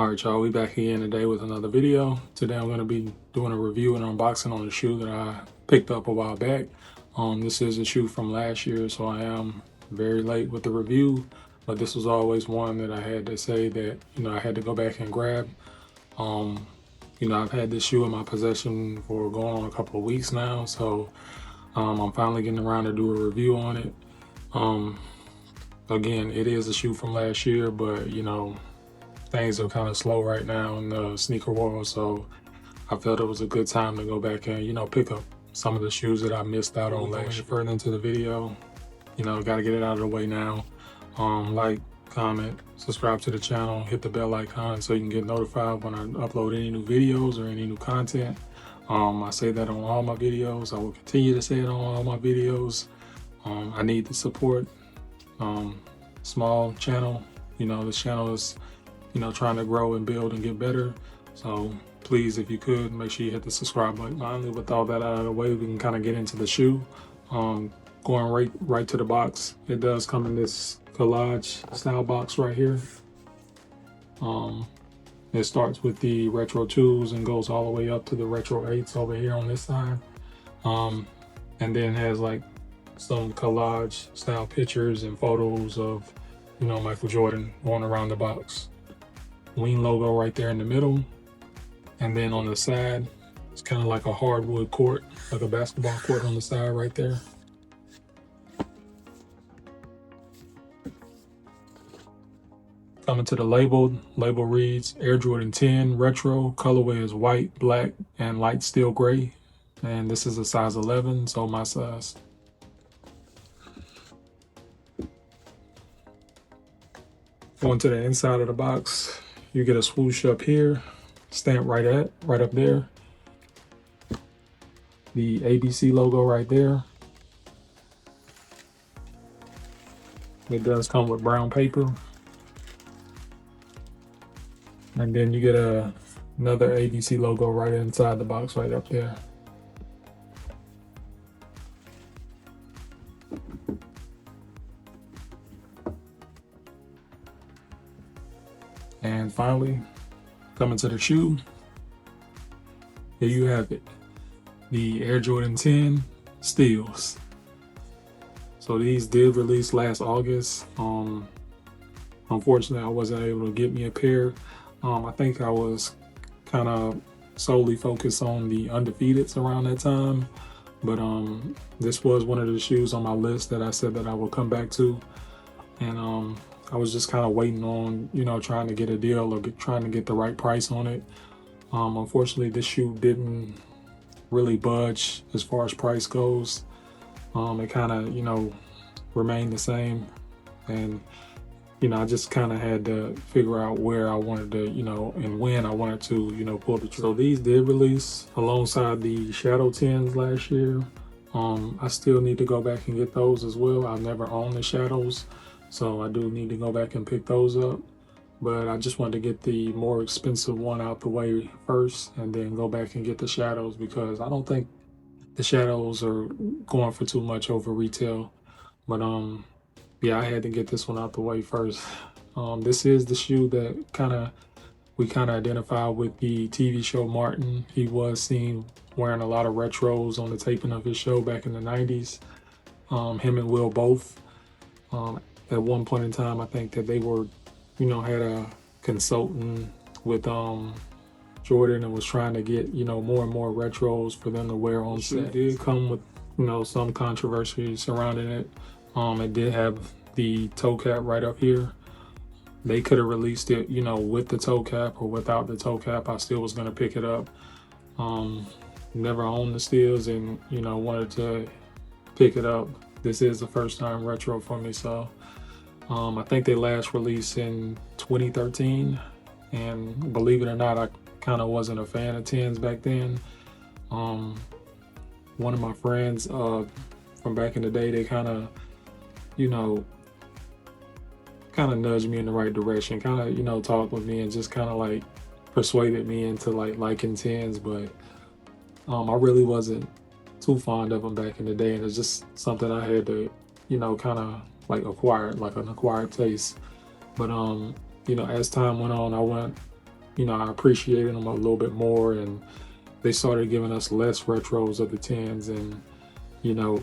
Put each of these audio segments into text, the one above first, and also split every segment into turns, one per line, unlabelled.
Alright y'all, we back again today with another video. Today I'm going to be doing a review and unboxing on a shoe that I picked up a while back. This is a shoe from last year, so I am very late with the review, but this was always one that I had to say that, I had to go back and grab. I've had this shoe in my possession for going on a couple of weeks now, so I'm finally getting around to do a review on it. Again, it is a shoe from last year, but things are kind of slow right now in the sneaker world, so I felt it was a good time to go back and pick up some of the shoes that I missed out on last year. Further into the video, got to get it out of the way now. Like, comment, subscribe to the channel, hit the bell icon so you can get notified when I upload any new videos or any new content. I say that on all my videos. I will continue to say it on all my videos. I need the support. Small channel, this channel is trying to grow and build and get better. So please, if you could, make sure you hit the subscribe button. Finally, with all that out of the way, we can kind of get into the shoe. Going right to the box. It does come in this collage style box right here. It starts with the Retro 2s and goes all the way up to the Retro 8s over here on this side. And then has like some collage style pictures and photos of Michael Jordan going around the box. Wing logo right there in the middle, and then on the side it's kind of like a hardwood court, like a basketball court on the side right there. Coming to the label reads Air Jordan 10 Retro. Colorway is white, black, and light steel gray, and this is a size 11, so my size. Going to the inside of the box, you get a swoosh up here, stamp right up there. The ABC logo right there. It does come with brown paper. And then you get another ABC logo right inside the box right up there. And finally, coming to the shoe, here you have it, the Air Jordan 10 Steels. So these did release last August. Unfortunately, I wasn't able to get me a pair. I think I was kind of solely focused on the Undefeateds around that time, but this was one of the shoes on my list that I said that I would come back to, and I was just kind of waiting on, trying to get a deal or trying to get the right price on it. Unfortunately, this shoe didn't really budge as far as price goes. It kind of, remained the same. And, I just kind of had to figure out where I wanted to, and when I wanted to, pull the trigger. So these did release alongside the Shadow 10s last year. I still need to go back and get those as well. I've never owned the Shadows, so I do need to go back and pick those up. But I just wanted to get the more expensive one out the way first and then go back and get the Shadows, because I don't think the Shadows are going for too much over retail. But yeah, I had to get this one out the way first. This is the shoe that we kind of identified with the TV show Martin. He was seen wearing a lot of retros on the taping of his show back in the 90s. Him and Will both. At one point in time, I think that they were, had a consultant with Jordan and was trying to get, more and more retros for them to wear on set. It did come with, some controversy surrounding it. It did have the toe cap right up here. They could have released it, with the toe cap or without the toe cap. I still was gonna pick it up. Never owned the Steels and, wanted to pick it up. This is the first time retro for me, so I think they last released in 2013, and believe it or not, I kind of wasn't a fan of 10s back then. One of my friends from back in the day, they kind of nudged me in the right direction, talked with me and just kind of like persuaded me into like liking 10s, but I really wasn't too fond of them back in the day, and it's just something I had to, kind of like an acquired taste. But as time went on, I went I appreciated them a little bit more, and they started giving us less retros of the 10s. And you know,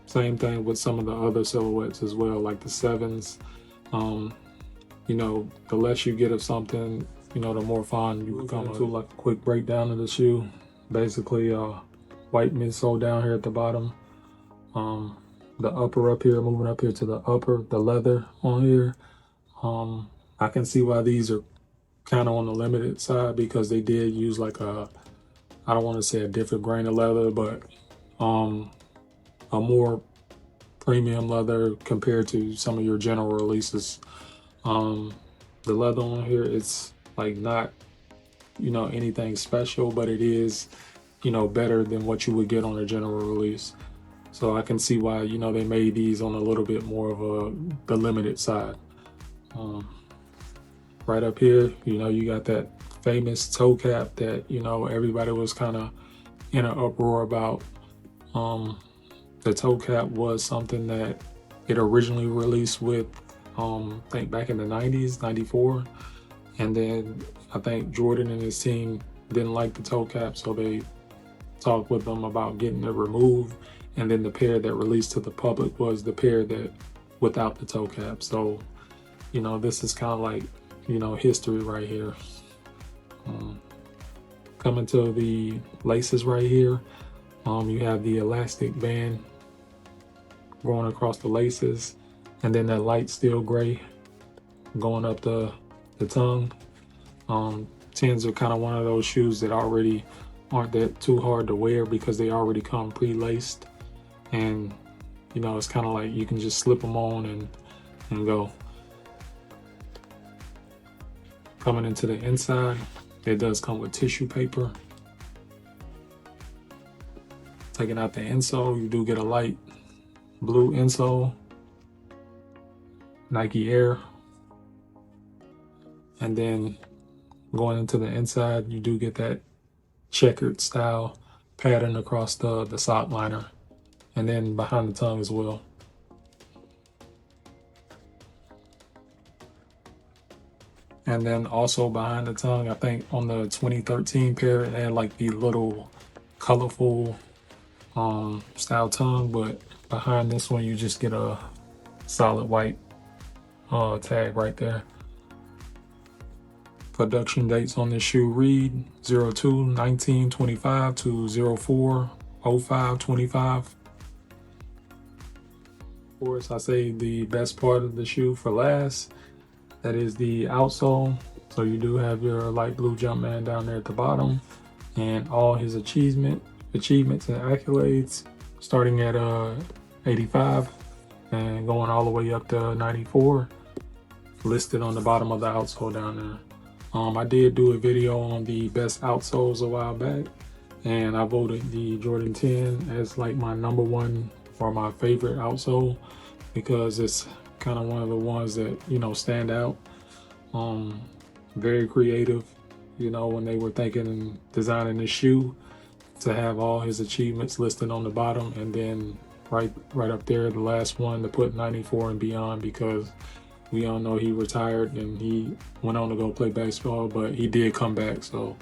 same thing with some of the other silhouettes as well, like the 7s. The less you get of something, the more fond you become. To like a quick breakdown of the shoe. Basically, white midsole down here at the bottom. The upper up here, moving up here to the upper, the leather on here. I can see why these are kind of on the limited side, because they did use like I don't want to say a different grain of leather, but a more premium leather compared to some of your general releases. The leather on here, it's like not, anything special, but it is, better than what you would get on a general release. So I can see why, they made these on a little bit more of the limited side. Right up here, you got that famous toe cap that, everybody was kind of in an uproar about. The toe cap was something that it originally released with, I think back in the 90s, 94. And then I think Jordan and his team didn't like the toe cap, so they talked with them about getting it removed. And then the pair that released to the public was the pair that without the toe cap. So, this is kind of like, history right here. Coming to the laces right here, you have the elastic band going across the laces, and then that light steel gray going up the tongue. 10s are kind of one of those shoes that already aren't that too hard to wear because they already come pre-laced, and it's kind of like you can just slip them on and go. Coming into the inside, it does come with tissue paper. Taking out the insole, you do get a light blue insole, Nike Air. And then going into the inside, you do get that checkered style pattern across the sock liner, and then behind the tongue as well. And then also behind the tongue, I think on the 2013 pair, it had like the little colorful style tongue, but behind this one, you just get a solid white tag right there. Production dates on this shoe read 02/19/25 to 04/05/25. Of course, I say the best part of the shoe for last. That is the outsole. So you do have your light blue Jumpman down there at the bottom, and all his achievements and accolades, starting at 85 and going all the way up to 94, listed on the bottom of the outsole down there. I did do a video on the best outsoles a while back, and I voted the Jordan 10 as like my #1 or my favorite outsole, because it's kind of one of the ones that stand out. Very creative, when they were thinking and designing this shoe, to have all his achievements listed on the bottom, and then right up there, the last one, to put 94 and beyond, because we all know he retired and he went on to go play baseball, but he did come back. So,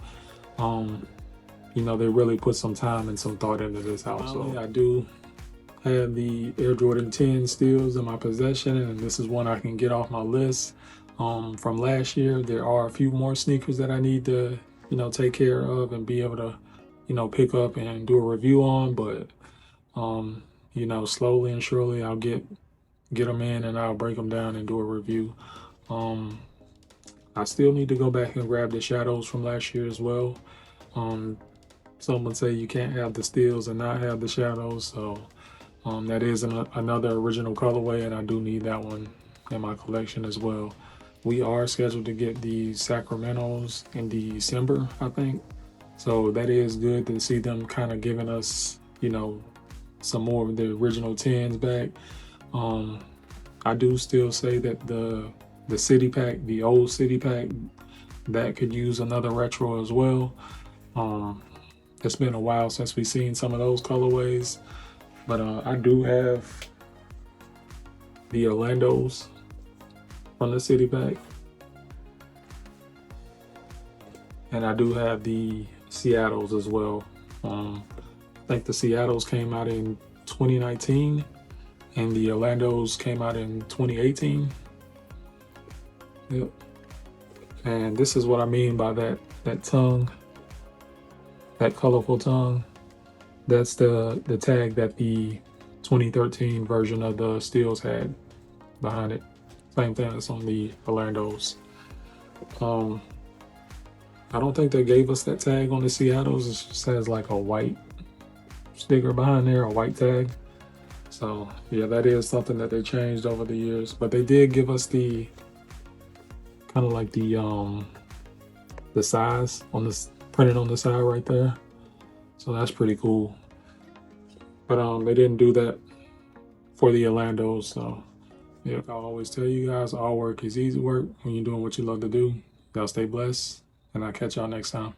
they really put some time and some thought into this house. So I do have the Air Jordan 10 steals in my possession, and this is one I can get off my list from last year. There are a few more sneakers that I need to, take care of and be able to, pick up and do a review on, but slowly and surely I'll get them in and I'll break them down and do a review. I still need to go back and grab the shadows from last year as well. Some would say you can't have the steals and not have the shadows, so that is another original colorway, and I do need that one in my collection as well. We are scheduled to get the Sacramentos in December, I think. So that is good to see them kind of giving us, some more of the original 10s back. I do still say that the City Pack, the old City Pack, that could use another retro as well. It's been a while since we've seen some of those colorways, but I do have the Orlandos from the City Pack. and I do have the Seattles as well. I think the Seattles came out in 2019 and the Orlandos came out in 2018. Yep. And this is what I mean by that tongue, that colorful tongue. That's the tag that the 2013 version of the Steels had behind it. Same thing that's on the Orlandos. I don't think they gave us that tag on the Seattles. It just has like a white sticker behind there, a white tag. So yeah, that is something that they changed over the years. But they did give us the kind of like the size on this printed on the side right there. So that's pretty cool. But they didn't do that for the Orlandos. So yeah, I always tell you guys, all work is easy work when you're doing what you love to do. Y'all stay blessed, and I'll catch y'all next time.